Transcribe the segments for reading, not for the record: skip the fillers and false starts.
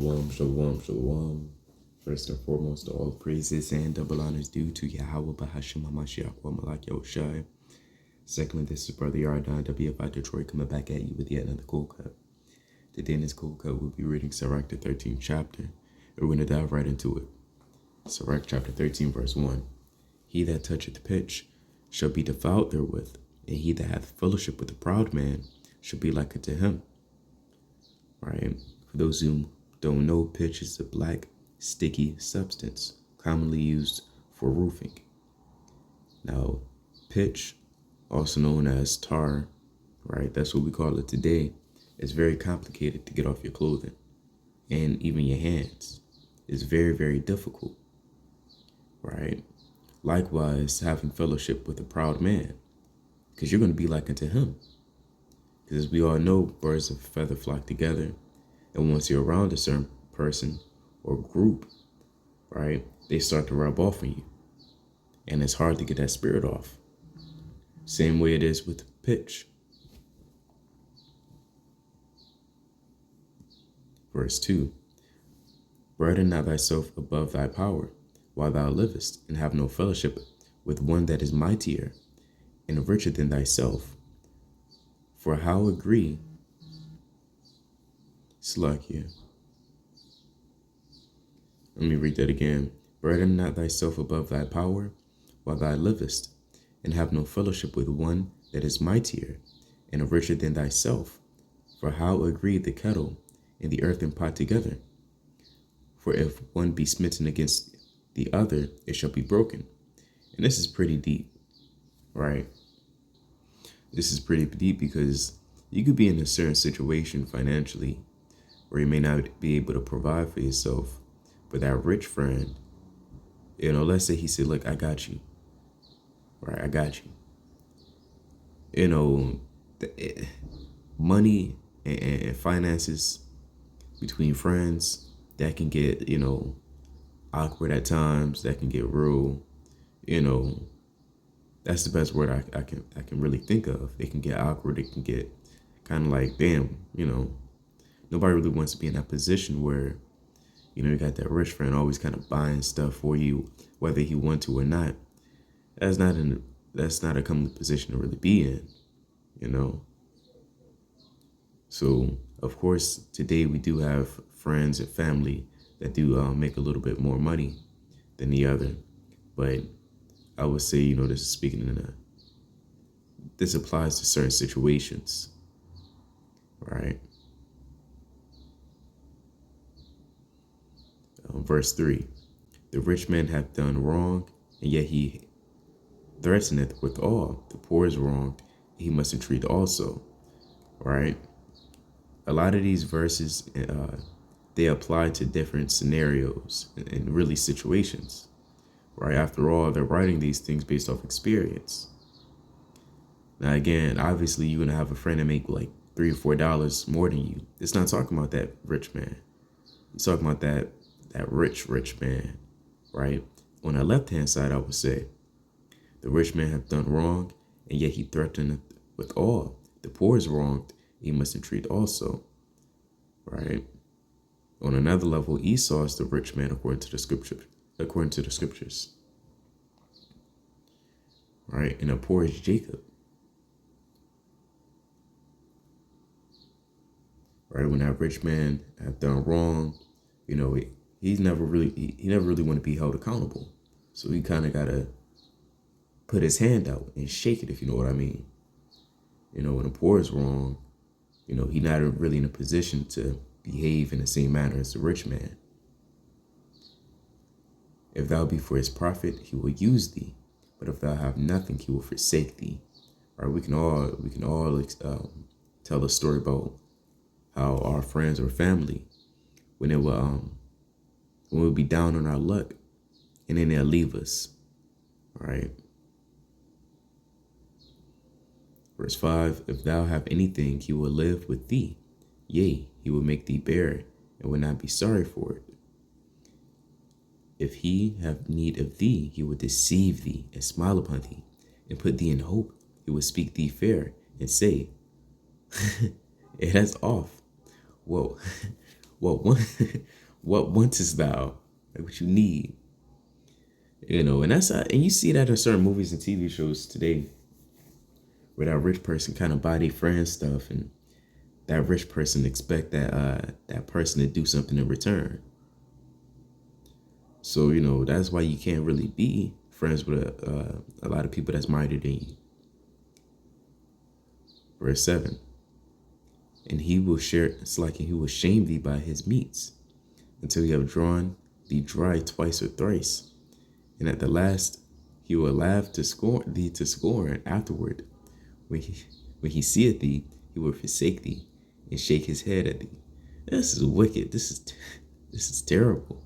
Shalom, shalom, shalom. First and foremost, all praises and double honors due to Yahweh Bahashim HaMashiach wa Malak Yahushai. Secondly, this is Brother Yardan, WFI Detroit, coming back at you with yet another cool cut. Today in this cool cut, we'll be reading Sirach, the 13th chapter, and we're going to dive right into it. Sirach chapter 13, verse 1. He that toucheth pitch shall be defiled therewith, and he that hath fellowship with a proud man shall be like unto him. Right? For those who don't know, pitch is a black, sticky substance commonly used for roofing. Now, pitch, also known as tar, right? That's what we call it today. It's very complicated to get off your clothing and even your hands. It's very, very difficult, right? Likewise, having fellowship with a proud man, because you're going to be like unto him. Because as we all know, birds of a feather flock together. And once you're around a certain person or group, right, they start to rub off on you. And it's hard to get that spirit off. Same way it is with pitch. Verse 2. Burden not thyself above thy power, while thou livest, and have no fellowship with one that is mightier and richer than thyself. For how agree, Slakia. Let me read that again. Burden not thyself above thy power, while thou livest, and have no fellowship with one that is mightier and richer than thyself. For how agree the kettle and the earthen pot together? For if one be smitten against the other, it shall be broken. And this is pretty deep, right? This is pretty deep because you could be in a certain situation financially where you may not be able to provide for yourself, but that rich friend, let's say he said, look, I got you, right? I got you. Money and finances between friends, that can get, awkward at times. That can get real, that's the best word I can really think of. It can get awkward. It can get kind of like, damn, nobody really wants to be in that position where, you got that rich friend always kind of buying stuff for you, whether he want to or not. That's not a comely position to really be in, So, of course, today we do have friends and family that do make a little bit more money than the other. But I would say, this is speaking this applies to certain situations, right? Verse 3, the rich man hath done wrong, and yet he threateneth withal. The poor is wronged, he must entreat also, right? A lot of these verses, they apply to different scenarios and really situations, right? After all, they're writing these things based off experience. Now, again, obviously, you're going to have a friend that make like $3 or $4 more than you. It's not talking about that rich man. It's talking about that rich man, right? On the left-hand side, I would say, the rich man hath done wrong, and yet he threateneth withal. The poor is wronged, he must entreat also, right? On another level, Esau is the rich man according to the scriptures, right? And the poor is Jacob, right? When that rich man hath done wrong, he never really want to be held accountable. So he kind of got to put his hand out and shake it, if you know what I mean. When the poor is wrong, he not really in a position to behave in the same manner as the rich man. If thou be for his profit, he will use thee. But if thou have nothing, he will forsake thee. Right? We can all tell a story about how our friends or family, when we'll be down on our luck, and then they'll leave us, right? Verse 5, if thou have anything, he will live with thee. Yea, he will make thee bear, and will not be sorry for it. If he have need of thee, he will deceive thee, and smile upon thee, and put thee in hope. He will speak thee fair, and say, that's off. Whoa. what one, what wantest thou? Like what you need, and that's and you see that in certain movies and TV shows today, where that rich person kind of buy their friend stuff, and that rich person expect that person to do something in return. So that's why you can't really be friends with a lot of people that's mightier than you. Verse 7. And he will share, it's like he will shame thee by his meats, until he have drawn thee dry twice or thrice. And at the last he will laugh to scorn thee to scorn afterward. When he seeth thee, he will forsake thee and shake his head at thee. This is wicked. This is terrible.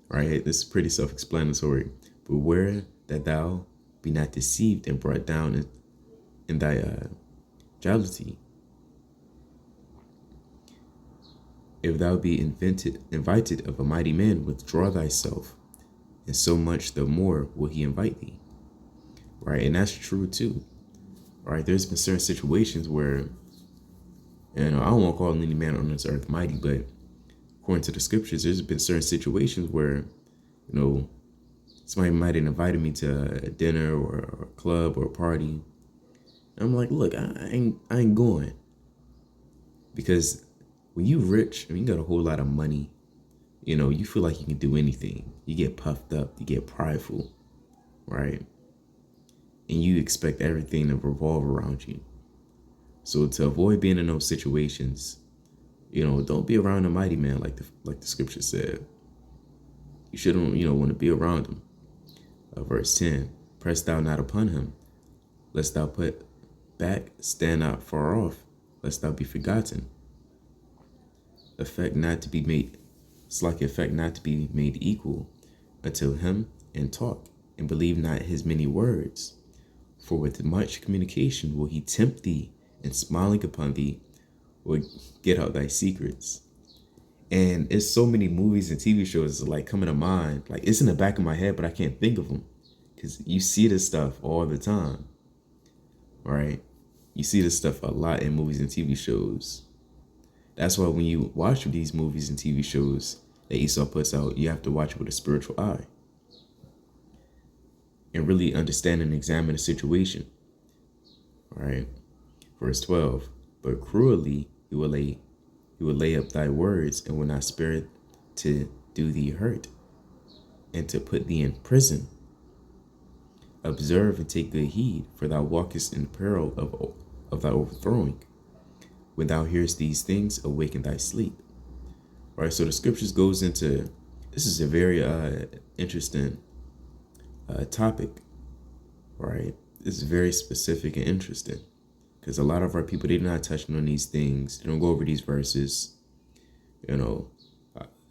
Right? This is pretty self-explanatory. Beware that thou be not deceived and brought down in thy jollity. If thou be invited of a mighty man, withdraw thyself, and so much the more will he invite thee. Right? And that's true too. Right? There's been certain situations where, I don't want to call any man on this earth mighty, but according to the scriptures, there's been certain situations where, somebody might have invited me to a dinner or a club or a party. And I'm like, look, I ain't going. Because when you rich and you got a whole lot of money, you feel like you can do anything. You get puffed up, you get prideful, right? And you expect everything to revolve around you. So to avoid being in those situations, don't be around a mighty man like the scripture said. You shouldn't, want to be around him. Verse 10, press thou not upon him, lest thou put back, stand out far off, lest thou be forgotten. Affect not to be made equal unto him, and talk, and believe not his many words. For with much communication will he tempt thee, and smiling upon thee will get out thy secrets. And it's so many movies and TV shows that coming to mind. Like it's in the back of my head, but I can't think of them. Because you see this stuff all the time, right? You see this stuff a lot in movies and TV shows. That's why when you watch these movies and TV shows that Esau puts out, you have to watch it with a spiritual eye. And really understand and examine the situation. All right. Verse 12. But cruelly he will lay up thy words, and will not spare to do thee hurt, and to put thee in prison. Observe and take good heed, for thou walkest in peril of thy overthrowing. When thou hearest these things, awaken thy sleep. All right, so the scriptures goes into, this is a very interesting topic, right? This is very specific and interesting, because a lot of our people, they're not touching on these things. They don't go over these verses.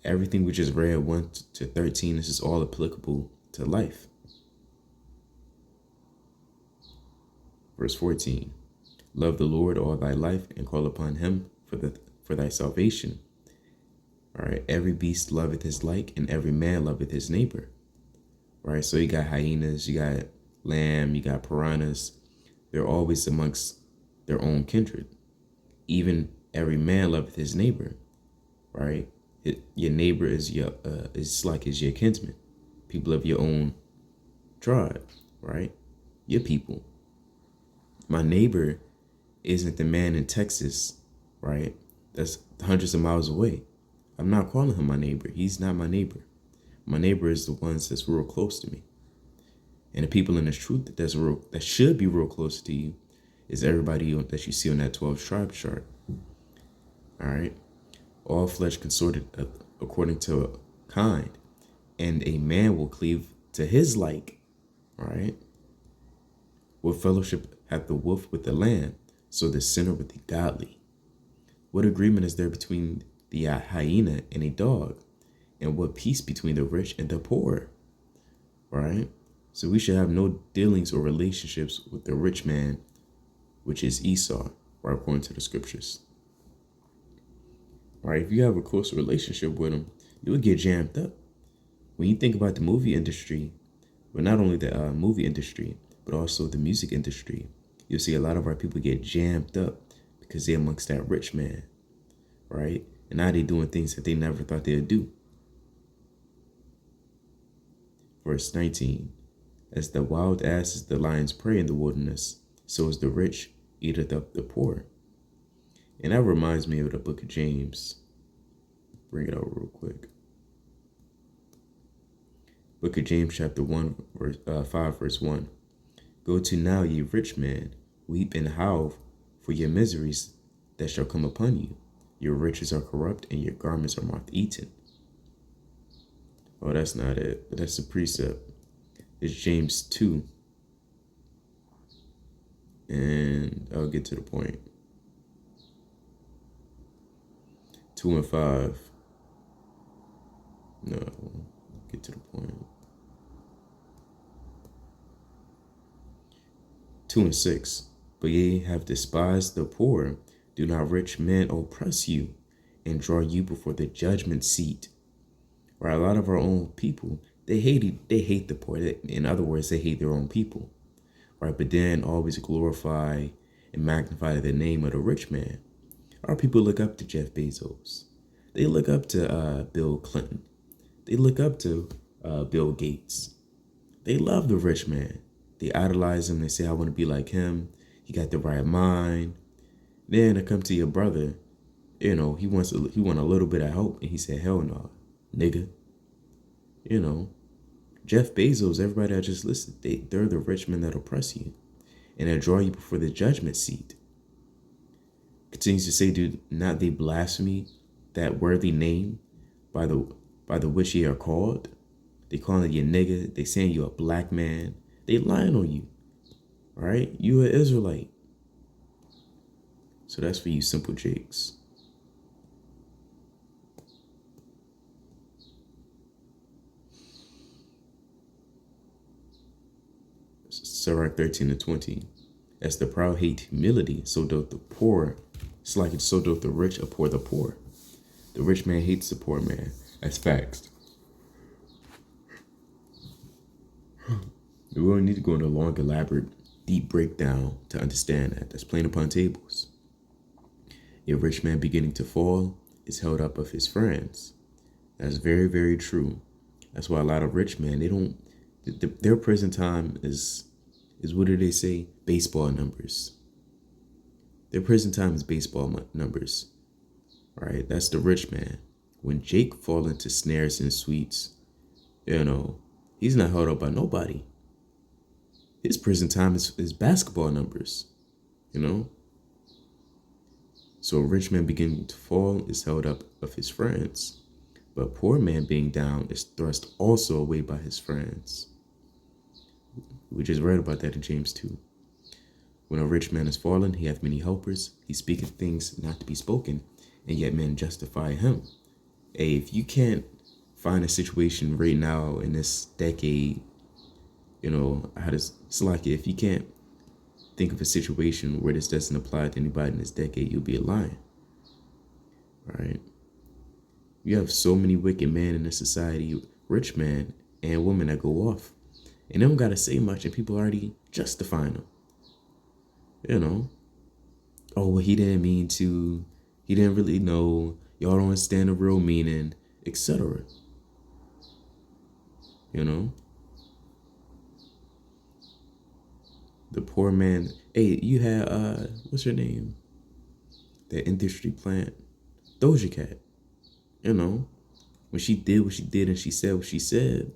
Everything we just read 1 to 13, this is all applicable to life. Verse 14, love the Lord all thy life, and call upon him for thy salvation. All right, every beast loveth his like, and every man loveth his neighbor. Right, so you got hyenas, you got lamb, you got piranhas. They're always amongst their own kindred. Even every man loveth his neighbor, right? Your neighbor is your kinsman, people of your own tribe, right? Your people. My neighbor isn't the man in Texas, right? That's hundreds of miles away. I'm not calling him my neighbor. He's not my neighbor. My neighbor is the ones that's real close to me. And the people in this truth that should be real close to you is everybody that you see on that 12 tribe chart. All right. All flesh consorted according to kind, and a man will cleave to his like. All right. What fellowship hath the wolf with the lamb? So the sinner with the godly. What agreement is there between the hyena and a dog? And what peace between the rich and the poor? Right? So we should have no dealings or relationships with the rich man, which is Esau, right, according to the scriptures. Right? If you have a closer relationship with him, you would get jammed up. When you think about the movie industry, but not only the movie industry, but also the music industry, you'll see a lot of our people get jammed up because they're amongst that rich man, right? And now they doing things that they never thought they'd do. Verse 19. As the wild asses the lions prey in the wilderness, so is the rich eateth up the poor. And that reminds me of the book of James. Bring it out real quick. Book of James chapter 1, verse 5, verse 1. Go to now, ye rich men, weep and howl for your miseries that shall come upon you. Your riches are corrupt, and your garments are moth-eaten. Oh, that's not it. But that's the precept. It's James 2. And I'll get to the point. 2 and 5. No, get to the point. 2 and 6. But ye have despised the poor. Do not rich men oppress you and draw you before the judgment seat? Right, a lot of our own people, they hate the poor. In other words, they hate their own people. Right, but then always glorify and magnify the name of the rich man. Our people look up to Jeff Bezos. They look up to Bill Clinton. They look up to Bill Gates. They love the rich man. They idolize him. They say, I want to be like him. He got the right mind. Then I come to your brother, he want a little bit of help, and he said, hell no, nigga. Jeff Bezos, everybody I just listed, they're the rich men that oppress you, and they draw you before the judgment seat. Continues to say, do not they blaspheme that worthy name by the which ye are called? They calling you nigga. They saying you a black man. They lying on you. All right, you an Israelite. So that's for you simple jakes. Sirach 13 and 20. As the proud hate humility, so doth the poor. It's like it so doth the rich abhor the poor. The rich man hates the poor man. That's facts. We don't need to go into a long, elaborate, deep breakdown to understand that. That's plain upon tables. A rich man beginning to fall is held up of his friends. That's very, very true. That's why a lot of rich men, their prison time is what do they say? Baseball numbers. Their prison time is baseball numbers, right? That's the rich man. When Jake fall into snares and sweets, he's not held up by nobody. His prison time is basketball numbers, So a rich man beginning to fall is held up of his friends, but a poor man being down is thrust also away by his friends. We just read about that in James 2. When a rich man is fallen, he hath many helpers. He speaketh things not to be spoken, and yet men justify him. Hey, if you can't find a situation right now in this decade, it's like if you can't think of a situation where this doesn't apply to anybody in this decade, you'll be a liar. Right? You have so many wicked men in this society, rich men and women that go off. And they don't got to say much, and people already justifying them. Oh, well, he didn't mean to. He didn't really know. Y'all don't understand the real meaning, etc. The poor man. Hey, you had, what's her name? That industry plant. Doja Cat. When she did what she did and she said what she said,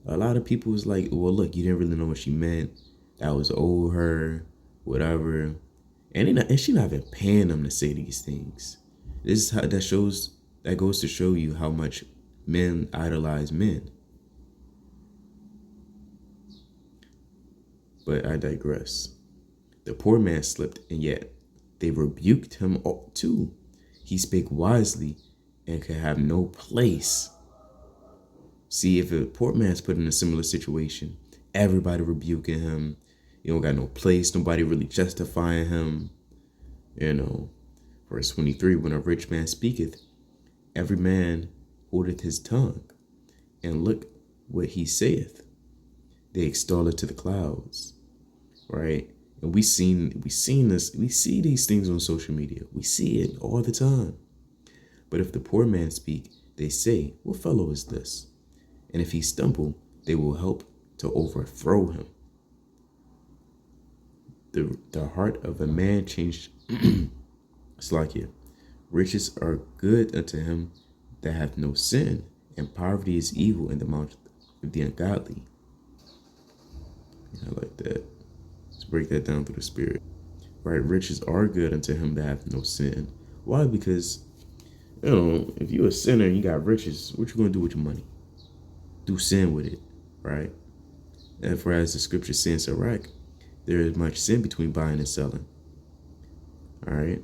a lot of people was like, well, look, you didn't really know what she meant. That was old her, whatever. And she not even paying them to say these things. This is how that goes to show you how much men idolize men. But I digress. The poor man slipped, and yet they rebuked him too. He spake wisely and could have no place. See, if a poor man's put in a similar situation, everybody rebuking him. You don't got no place. Nobody really justifying him. Verse 23, when a rich man speaketh, every man holdeth his tongue, and look what he saith. They extol it to the clouds, right? And we see these things on social media. We see it all the time. But if the poor man speak, they say, what fellow is this? And if he stumble, they will help to overthrow him. The heart of a man changed. Slakia. Riches are good unto him that hath no sin, and poverty is evil in the mouth of the ungodly. I like that. Let's break that down through the spirit. Right, riches are good unto him that hath no sin. Why? Because, if you're a sinner and you got riches, what you gonna do with your money? Do sin with it, right? And for as the scripture says in Sirach, there is much sin between buying and selling. All right.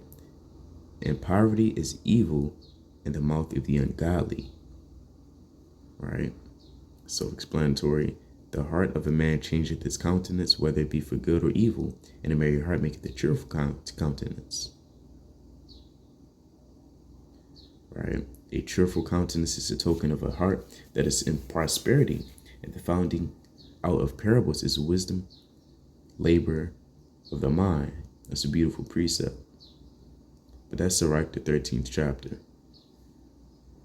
And poverty is evil in the mouth of the ungodly. Right? Self-explanatory. The heart of a man changeth his countenance, whether it be for good or evil, and a merry heart maketh a cheerful countenance. Right? A cheerful countenance is a token of a heart that is in prosperity, and the founding out of parables is wisdom, labor of the mind. That's a beautiful precept. But that's Sirach, the 13th chapter.